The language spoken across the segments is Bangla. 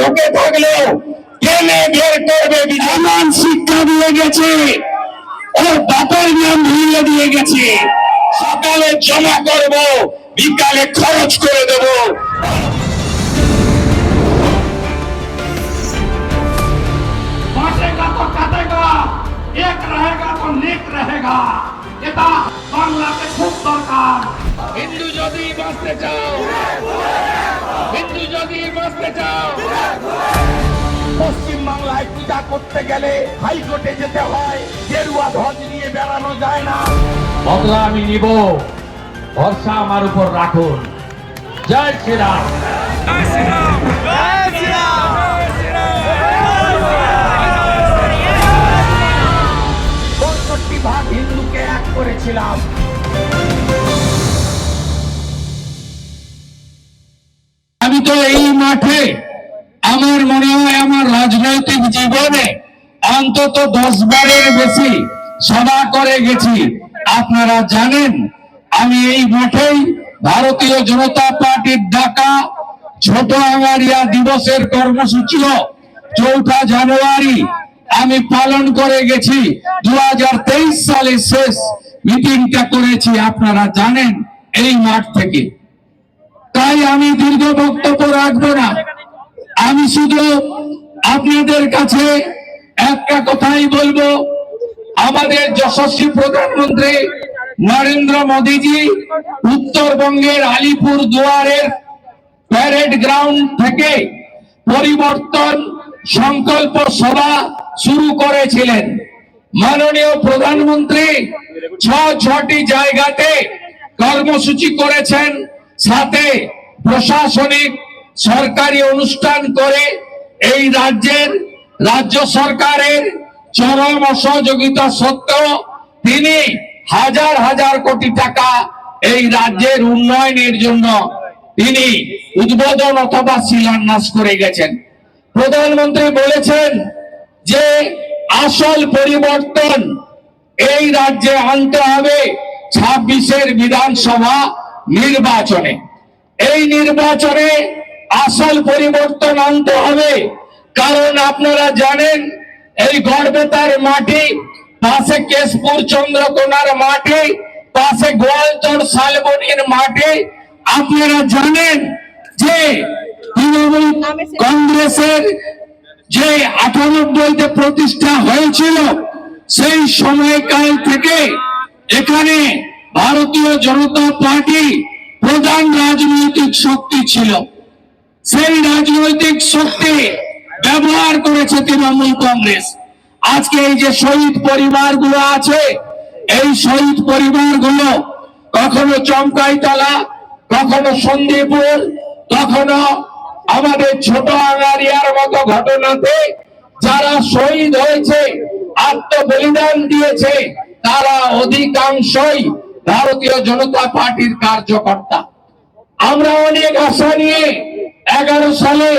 ঢুকে থাকলেও টেনে বের করবে। এমন শিক্ষা দিয়ে গেছে, ওর বাপের নাম ভুলিয়ে দিয়ে গেছে। সকালে জমা করব, বিকালে খরচ করে দেব। बांटेगा तो काटेगा, एक रहेगा तो नेक रहेगा। এটা বাংলাতে খুব দরকার। হিন্দু যদি বাঁচতে চাও, হিন্দু যদি বাঁচতে চাও, পশ্চিম বাংলায় পূজা করতে গেলে হাইকোর্টে যেতে হয়, গেরুয়া ধ্বজ নিয়ে বেড়ানো যায় না। বদলা আমি নিব, ভরসা আমার উপর রাখুন। জয় শ্রীরাম। ৬৫ ভাগ হিন্দুকে এক করেছিলাম। আমি তো এই মাঠে আমার মনে হয় আমার রাজনৈতিক জীবনে অন্তত 10 বারের বেশি সভা করে গেছি। আপনারা জানেন আমি এই মাঠেই ভারতীয় জনতা পার্টির ডাকা ছোট আঙ্গারিয়া দিবসের কর্মসূচিও 4 জানুয়ারি আমি পালন করে গেছি। 2023 সালে শেষ মিটিংটা করেছি, আপনারা জানেন, এই মাঠ থেকে। তাই আমি দীর্ঘ বক্তব্য রাখবো না। আমি শুধু আপনাদের কাছে একটা কথাই বলবো, আমাদের যশস্বী প্রধানমন্ত্রী নরেন্দ্র মোদীজি উত্তরবঙ্গের আলিপুর দুয়ারের প্যারেড গ্রাউন্ড থেকে পরিবর্তন সংকল্প সভা শুরু করেছিলেন। মাননীয় প্রধানমন্ত্রী 6টি জায়গাতে কর্মসূচি করেছেন, সাথে প্রশাসনিক সরকারি অনুষ্ঠান করে এই রাজ্য সরকারের চরম অসহযোগিতা সত্ত্বেও তিনি হাজার হাজার কোটি টাকা এই রাজ্যের উন্নয়নের জন্য তিনি উদ্বোধন অথবা শিলান্যাস করে গেছেন। প্রধানমন্ত্রী বলেছেন যে আসল পরিবর্তন এই রাজ্যে আনতে হবে 26-এর বিধানসভা নির্বাচনে। এই নির্বাচনে আসল পরিবর্তন আনতে হবে, কারণ আপনারা জানেন এই গড়বেতার মাটি, পাশে কেশপুর চন্দ্রকোনার মাটি, পাশে গোয়ালতোড় শালবনির মাটি। আপনারা জানেন যে তৃণমূল কংগ্রেসের যে 98-তে প্রতিষ্ঠা হয়েছিল, সেই সময়কাল থেকে এখানে ভারতীয় জনতা পার্টি প্রধান রাজনৈতিক শক্তি ছিল। সেই রাজনৈতিক শক্তি ব্যবহার করেছে তৃণমূল কংগ্রেস। আজকে এই যে শহীদ পরিবারগুলো আছে, এই শহীদ পরিবারগুলো কখনো চমকাইতলা, কখনো সন্দীপুর, কখনো আমাদের ছোট আঙ্গারিয়ার মতো ঘটনাতে যারা শহীদ হয়েছে, আত্মবলিদান দিয়েছে, তারা অধিকাংশই ভারতীয় জনতা পার্টির কার্যকর্তা। আমরা অনেক আশা নিয়ে 11 সালে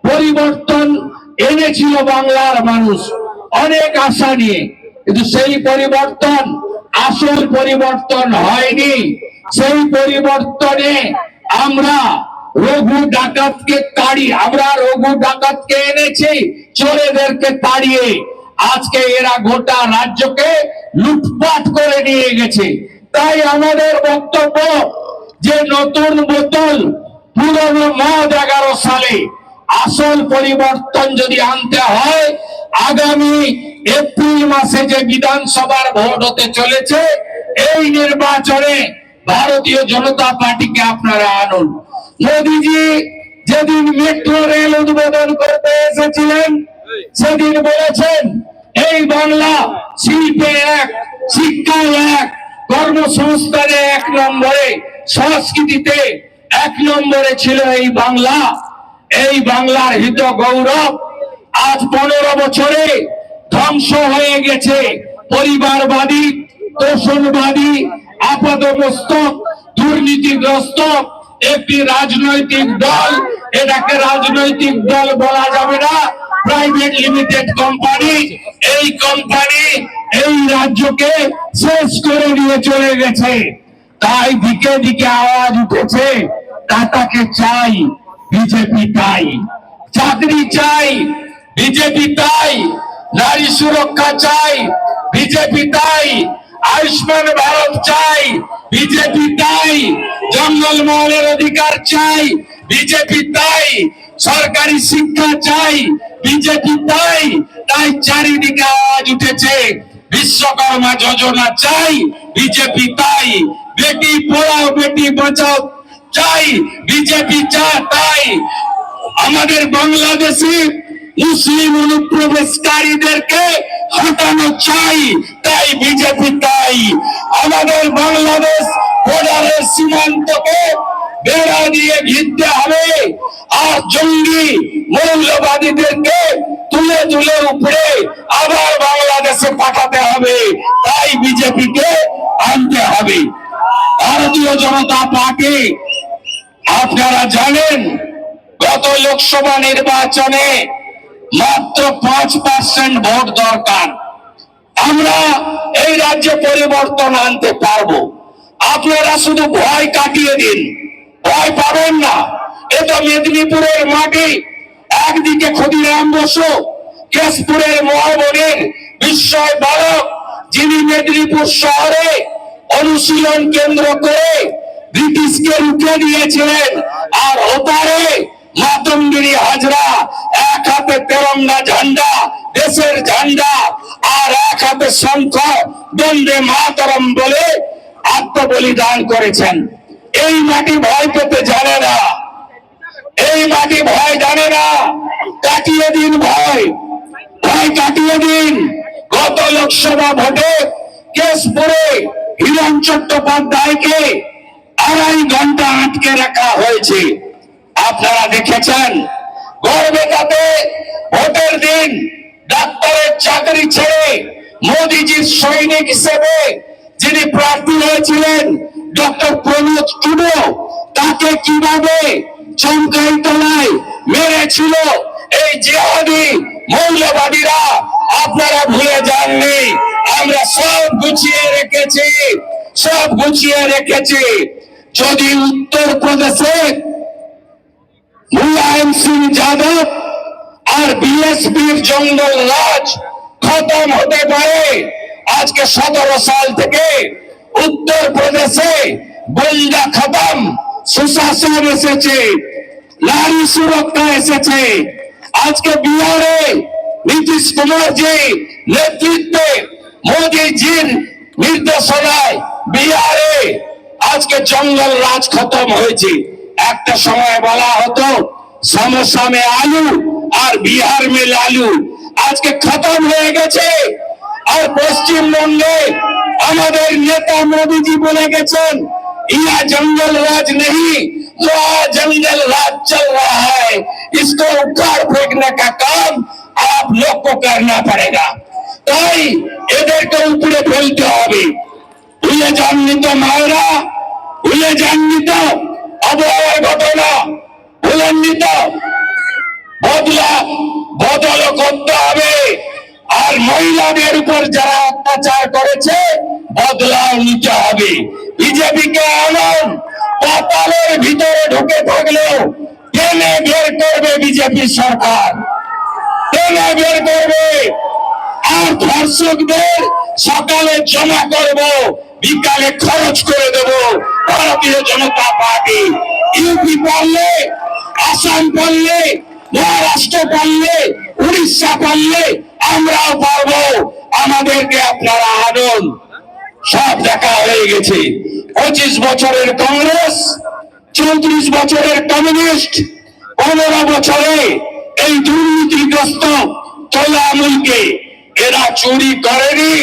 পরিবর্তন এনেছিল বাংলার মানুষ, অনেক আশা নিয়ে, কিন্তু সেই পরিবর্তন আসল পরিবর্তন হয়নি। সেই পরিবর্তনে আমরা রঘু ডাকাতকে এনেছি, চোরেদেরকে তাড়িয়ে। আজকে এরা গোটা রাজ্যকে লুটপাট করে নিয়ে গেছে। তাই আমাদের বক্তব্য যে নতুন বোতল পুরনো মদ 11 সালে, আসল পরিবর্তন যদি আনতে হয় আগামী এপ্রিল মাসে যে বিধানসভার ভোট হতে চলেছে, এই নির্বাচনে ভারতীয় জনতা পার্টিকে আপনারা আনুন। মোদীজি যেদিন মেট্রো রেল উদ্বোধন করতে এসেছিলেন, সেদিন বলেছেন এই বাংলা শিল্পে 1, শিক্ষায় 1, কর্মসংস্থানে 1 নম্বরে, সংস্কৃতিতে 1 নম্বরে ছিল এই বাংলা। এই বাংলার হিত গৌরব আজ 15 বছরে ধ্বংস হয়ে গেছে। পরিবারবাদী, তোষণবাদী, আপাদমস্তক, দুর্নীতিগ্রস্ত একটি রাজনৈতিক দল, এটাকে রাজনৈতিক দল বলা যাবে না, প্রাইভেট লিমিটেড কোম্পানি। এই কোম্পানি এই রাজ্যকে শেষ করে নিয়ে চলে গেছে। তাই দিকে দিকে আওয়াজ উঠেছে, টাটাকে চাই, বিজেপি তাই। চাকরি চাই, বিজেপি তাই। নারী সুরক্ষা চাই, বিজেপি তাই। আয়ুষ্মান ভারত চাই, বিজেপি তাই। জঙ্গলমহলের অধিকার চাই, বিজেপি তাই। সরকারি শিক্ষা চাই, বিজেপি তাই। তাই চারিদিকে আওয়াজ উঠেছে বিশ্বকর্মা যোজনা চাই, বিজেপি তাই। বেটি পড়াও বেটি বাঁচাও চাই, বিজেপি তাই। আমাদের বাংলাদেশে মুসলিম অনুপ্রবেশকারীদেরকে হটানো চাই, তাই বিজেপি তাই। আমাদের বাংলাদেশ বর্ডারের সীমান্তকে বেড়া দিয়ে ঘিরতে হবে, আর জঙ্গি মৌলবাদীদেরকে তুলে তুলে উপরে আবার বাংলাদেশে পাঠাতে হবে, তাই বিজেপিকে আনতে হবে। ভারতীয় জনতা পার্টি, আপনারা জানেন গত লোকসভা নির্বাচনে মাত্র 5% ভোট দরকার। আমরা এই রাজ্যে পরিবর্তন আনতে পারবো। আপনারা শুধু ভয় কাটিয়ে দিন, ভয় পাবেন না। এটা মেদিনীপুরের মাটি, একদিকে ক্ষুদিরাম বসু, কেশপুরের মহাবনের বিস্ময় বালক, যিনি মেদিনীপুর শহরে অনুশীলন কেন্দ্র করে ব্রিটিশকে রুখে দিয়েছিলেন, আর ওপারে মাতঙ্গিরি হাজরা এক হাতে তেরঙ্গা ঝান্ডা, দেশের ঝান্ডা, আর এক হাতে শঙ্খ বন্দে মাতরম বলে আত্মবলিদান করেছেন। এই মাটি ভয় পেতে জানে না, এই মাটি ভয় জানে না। কাটিয়ে দিন ভয়, ভয় কাটিয়ে দিন। গত লোকসভা ভোটে কেশপুরে হিরণ চট্টোপাধ্যায়কে 2.5 ঘন্টা আটকে রাখা হয়েছে, আপনারা দেখেছেন। গড়বেতাতে ভোটের দিন ডাক্তারের চাকরি ছেড়ে মোদিজির সৈনিক হিসেবে যিনি প্রার্থী হয়েছিলেন ডক্টর প্রমোদ টুডু, তাকে কিভাবে চমকাই তলায় মেরেছিল এই জিহাদি মৌলবাদীরা, আপনারা ভুলে যাননি। আমরা সব গুছিয়ে রেখেছি, সব গুছিয়ে রেখেছি। যদি উত্তরপ্রদেশে মুলায়ম সিং যাদব আর বিএসপির জঙ্গল রাজ খতম হতে পারে, আজকে 17 সাল থেকে উত্তরপ্রদেশে গুন্ডা খতম, সুশাসন এসেছে, নারী সুরক্ষা এসেছে। আজকে বিহারে নীতিশ কুমারজি নেতৃত্বে মোদীজির নির্দেশনায় বিহারে আজকে জঙ্গল রাজ খতম হয়েছে। একটা সময় বলা হতো সমস্যা মে আলু আর বিহার মে লালু, আজকে খতম হয়ে গেছে। আর পশ্চিমবঙ্গে আমাদের নেতা মোদীজি বলে গেছেন, ইয়া জঙ্গল রাজ नहीं, वहाँ जंगल राज चल रहा है, इसको उखाड़ फेंकने का काम आप लोग को करना पड़ेगा। তাই এদেরকে উপরে ফেলতে হবে। ভুলে যাননি তো মায়েরা, ভুলে যাননি তো আবহাওয়ার ঘটনা, ভুলেননি তো। বদল করতে হবে। আর মহিলাদের উপর যারা অত্যাচার করেছে বদলাও নিতে হবে। বিজেপিকে এমন পাতালের ভিতরে ঢুকে থাকলেও টেনে বের করবে বিজেপি সরকার, টেনে বের করবে। আর ধর্ষকদের সকালে জমা করব, বিকালে খরচ করে দেব ভারতীয় জনতা পার্টি। ইউপি পারলে, আসাম পারলে, মহারাষ্ট্র পারলে, উড়িষ্যা পারলে আমরাও পারবো। আমাদেরকে আপনারা আনুন। সব দেখা হয়ে গেছে। 25 বছরের কংগ্রেস, 34 বছরের কমিউনিস্ট, 15 বছরে এই দুর্নীতিগ্রস্ত তোলামুলকে এরা চুরি করেনি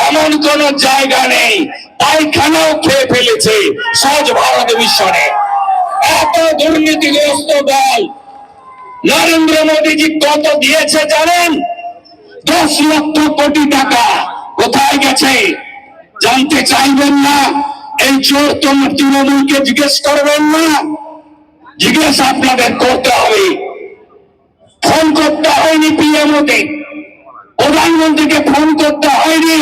এমন কোন জায়গা নেই। পায়খানাও খেয়ে ফেলেছে স্বচ্ছ ভারত মিশনে। এত দুর্নীতিগ্রস্ত দল নরেন্দ্র মোদীজি কত দিয়েছে জানেন? 10 লক্ষ কোটি টাকা। কোথায় গেছে জানতে চাইবেন না? এই চোর তোমার তৃণমূলকে জিজ্ঞেস করবেন না? জিজ্ঞেস আপনাদের করতে হবে। ফোন করতে হয়নি পিএমওতে, প্রধানমন্ত্রীকে ফোন করতে হয়নি।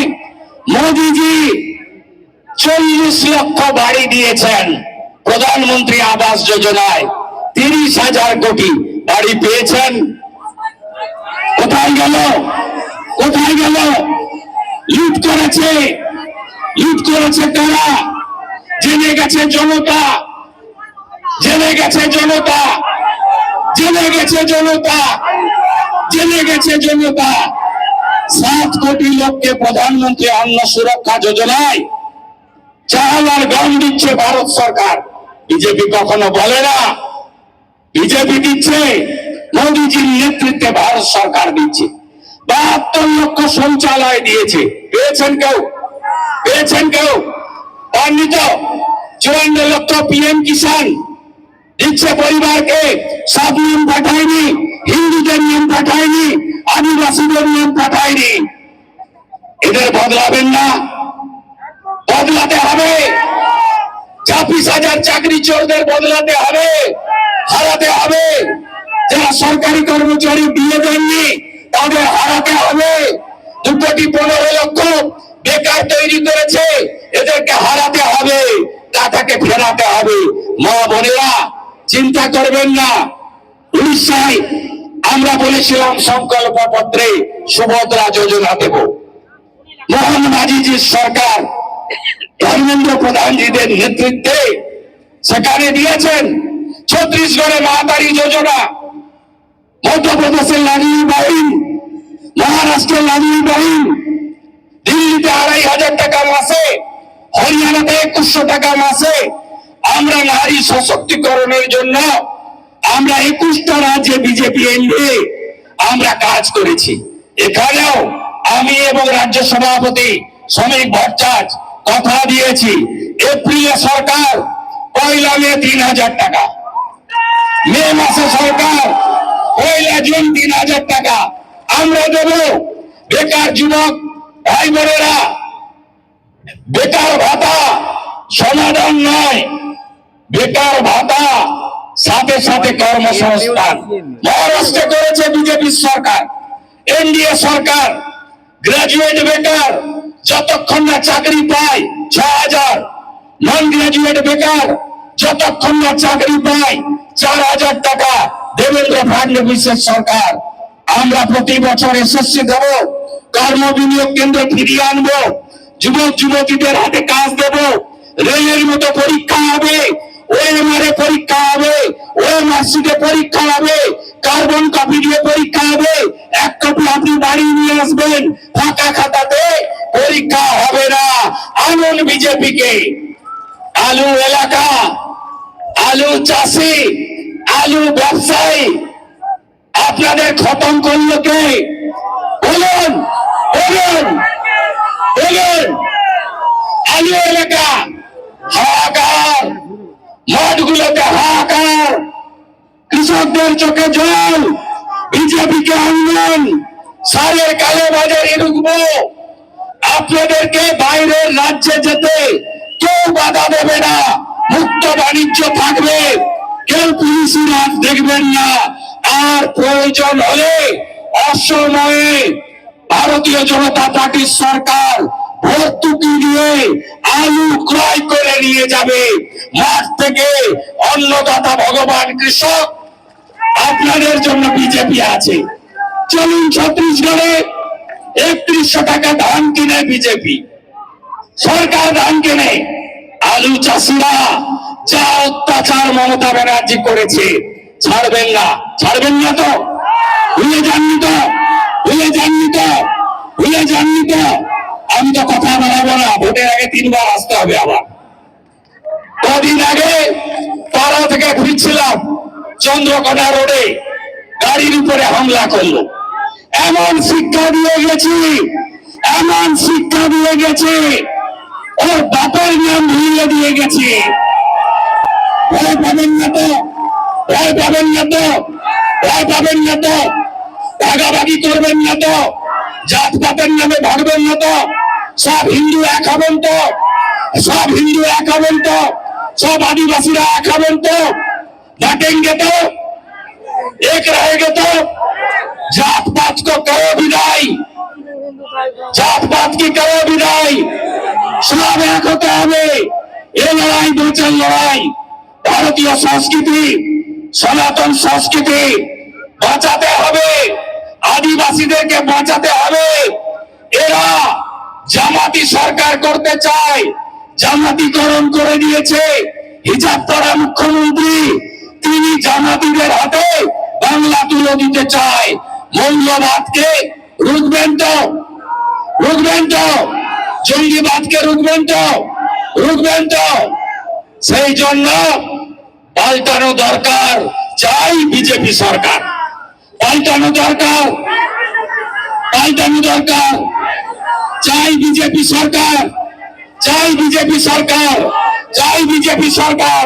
মোদীজি 40 লক্ষ বাড়ি দিয়েছেন প্রধানমন্ত্রী আবাস যোজনায়। 30,000 কোটি বাড়ি পেয়েছেন? কোথায় গেল? কোথায় গেল? লুট করেছে, লুট করেছে কারা? জেনে গেছে জনতা, জেনে গেছে জনতা, জেনে গেছে জনতা, জেনে গেছে জনতা। 7 কোটি লোককে প্রধানমন্ত্রী অন্ন সুরক্ষা যোজনায় চাল আর গম দিচ্ছে ভারত সরকার। বিজেপি কখনো বলে না, বিজেপি দিচ্ছে, মোদীজির নেতৃত্বে ভারত সরকার দিচ্ছে। 72 লক্ষ শৌচালয় দিয়েছে। পেয়েছেন কেউ? পেয়েছেন কেউ? পাননি তো? 54 লক্ষ পিএম কিষাণ দিচ্ছে পরিবারকে। সব নিয়ম পাঠায়নি, হিন্দুদের নিয়ম পাঠায়নি, আদিবাসীদের নিয়ম পাঠায়নি। এদের বদলাবেন না? বদলাতে হবে। 26,000 চাকরি চোরদের বদলাতে হবে, হারাতে হবে। যারা সরকারি কর্মচারী দিয়ে দেননি তাদের হারাতে হবে। 2,15,00,000 বেকার তৈরি করেছে, এদেরকে হারাতে হবে, টাকাকে ফেরাতে হবে। মা বোনেরা চিন্তা করবেন না। উড়িষ্যায় আমরা বলেছিলাম সংকল্প পত্রে সুভদ্রা যোজনা দেব। মোহন মাঝিজির সরকার ধর্মেন্দ্র প্রধানজিদের নেতৃত্বে সেখানে দিয়েছেন। ছত্তিশগড়ে মাতারি যোজনা, মধ্যপ্রদেশের লাডলি বাহিন, মহারাষ্ট্রের লাডলি বাহিন, দিল্লিতে 2,500 টাকা মাসে, হরিয়ানাতে 2100 টাকা মাসে। আমরা নারী সশক্তিকরণের জন্য আমরা 21টা রাজ্যে বিজেপি এনডিএ আমরা কাজ করেছি। এখানেও আমি এবং রাজ্য সভাপতি শ্রমিক ভট্টাচার্য কথা দিয়েছি, এপ্রিলে সরকার 1 মে 3,000 টাকা, মে মাসে সরকার 1 জুন 3,000 টাকা আমরা দেব। বেকার যুবক ভাই বোনেরা, বেকার ভাতা সমাধান নয়, বেকার ভাতা সাথে সাথে কর্মসংস্থান। মহারাষ্ট্রে করেছে বিজেপি সরকার, এনডিএ সরকার। গ্রাজুয়েট বেকার যতক্ষণ না চাকরি পায় 6,000, নন গ্রাজুয়েট বেকার যতক্ষণ না চাকরি পায় 4,000 টাকা দেবেন্দ্র ফাডনবিসের সরকার। আমরা প্রতি বছর এসএসসি দেব, কর্ম বিনিয়োগ কেন্দ্র ফিরিয়ে আনবো, যুবক যুবতীদের হাতে কাজ দেব, রেলের মতো পরীক্ষা হবে, ওএমআর এ পরীক্ষা হবে, ওএমআরসিতে পরীক্ষা হবে, কার্বন কপি দিয়ে পরীক্ষা হবে। 1 কপি আপনি বাড়ি নিয়ে আসবেন, ফাঁকা খাতাতে পরীক্ষা হবে না। আনুন বিজেপিকে। আলু এলাকা, আলু চাষি, আলু ব্যবসায়ী আপনাদের খতম করলো কে? বলুন, বলুন, বলুন। আলু এলাকা হাহাকার, মাঠগুলোতে হাহাকার, কৃষকদের চোখে জল। বিজেপিকে আনবেন, সারের কালো বাজারে ঢুকবো। আপনাদেরকে বাইরের রাজ্যে যেতে কেউ বাধা দেবে না, মুক্ত বাণিজ্য থাকবে, কেউ পুলিশি রাজ দেখবেন না। আর প্রয়োজন হলে অসময়ে ভারতীয় জনতা পার্টির সরকার ভর্তুকি দিয়ে আলু ক্রয় করে নিয়ে যাবে মাঠ থেকে। অন্নদাতা ভগবান কৃষক আপনাদের জন্য বিজেপি আছে। চলুন ছত্তিশগড়ে 3100 টাকা ধান কিনে বিজেপি সরকার ধান কিনে। আলু চাষিরা যা অত্যাচার মমতা ব্যানার্জি করেছে ছাড়বেন না, ছাড়বেন না তো? ভুলে যাননি তো? ভুলে যাননি তো? ভুলে যাননি তো? আমি তো কথা বাড়াবো না, ভোটের আগে 3 বার আসতে হবে আবার। কদিন আগে পাড়া থেকে ফিরছিলাম, চন্দ্রকোনা রোডে গাড়ির উপরে হামলা করলো। এমন শিক্ষা দিয়ে গেছি, এমন শিক্ষা দিয়ে গেছে, ওর বাপের নাম ভুলিয়ে দিয়ে গেছে। ভয় পাবেন না তো? ভয় পাবেন না তো? ভয় পাবেন না তো? ভাগাভাগি করবেন না তো? জাতপাতের নামে ভাগবেন না তো? সব হিন্দু এক হবেন তো? সব হিন্দু এক হবেন তো? সব आदिवासीরা এক হবেন তো? बांटेंगे तो एक रहेंगे तो? जात पात को करो विदाई, जात पात की करो विदाई। सब एक होते হবে। ये लड़ाई 2 लड़ाई। भारतीय संस्कृति সনাতন সংস্কৃতি বাঁচাতে হবে, আদিবাসীদেরকে বাঁচাতে হবে। এরা জামাতি সরকার করতে চায়, জামাতিকরণ করে দিয়েছে। হিজাব পরা মুখ্যমন্ত্রী তিনি জামাতিদের হাতে বাংলা তুলে দিতে চায়। মৌলবাদকে রুখবেন তো, রুখবেন তো, জঙ্গিবাদকে রুখবেন তো, রুখবেন তো। সেই জন্য পাল্টানো দরকার, চাই বিজেপি সরকার, পাল্টানো দরকার, পাল্টানো দরকার, চাই বিজেপি সরকার, চাই বিজেপি সরকার, চাই বিজেপি সরকার,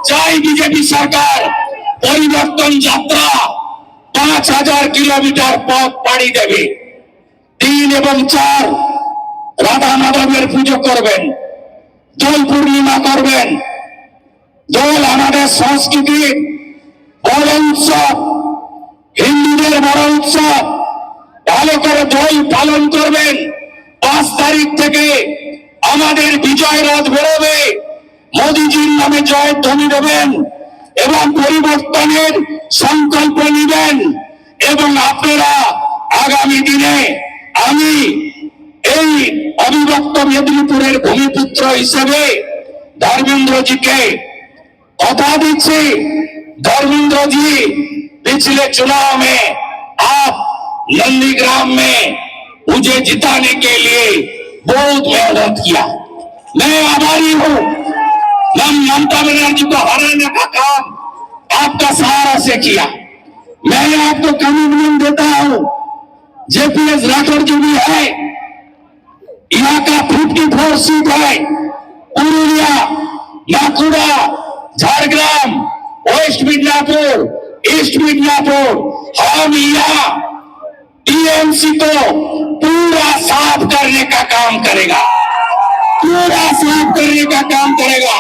চাই বিজেপি সরকার। পরিবর্তন যাত্রা 5,000 কিলোমিটার পথ পাড়ি দেবে। 3 এবং 4 রাধা মাধবের পুজো করবেন, দোল পূর্ণিমা করবেন। দোল আমাদের সংস্কৃতির বড় উৎসব, হিন্দুদের বড় উৎসব। ভালো করে দোল পালন করবেন। 5 তারিখ থেকে আমাদের বিজয় রথ বেরোবে, মোদিজির নামে জয়ধ্বনি দেবেন এবং পরিবর্তনের সংকল্প নেবেন। এবং আপনারা আগামী দিনে, আমি এই অবিভক্ত মেদিনীপুরের ভূমিপুত্র হিসেবে धर्मेंद्र जी बता दीजिए। धर्मेंद्र जी पिछले चुनाव में आप नंदीग्राम में मुझे जिताने के लिए बहुत मेहनत किया, मैं आभारी हूँ। मैं ममता बनर्जी को हराने का काम आपका सहारा से किया। मैं आपको कमिटमेंट देता हूँ, जेपीएस राठौर जी भी है, यहाँ का 54 सीट है, पुरुलिया, बांकुड़ा, झारग्राम, वेस्ट मिदनापुर, ईस्ट मिदनापुर, हम यहाँ टीएमसी को पूरा साफ करने का काम करेगा, पूरा साफ करने का काम करेगा।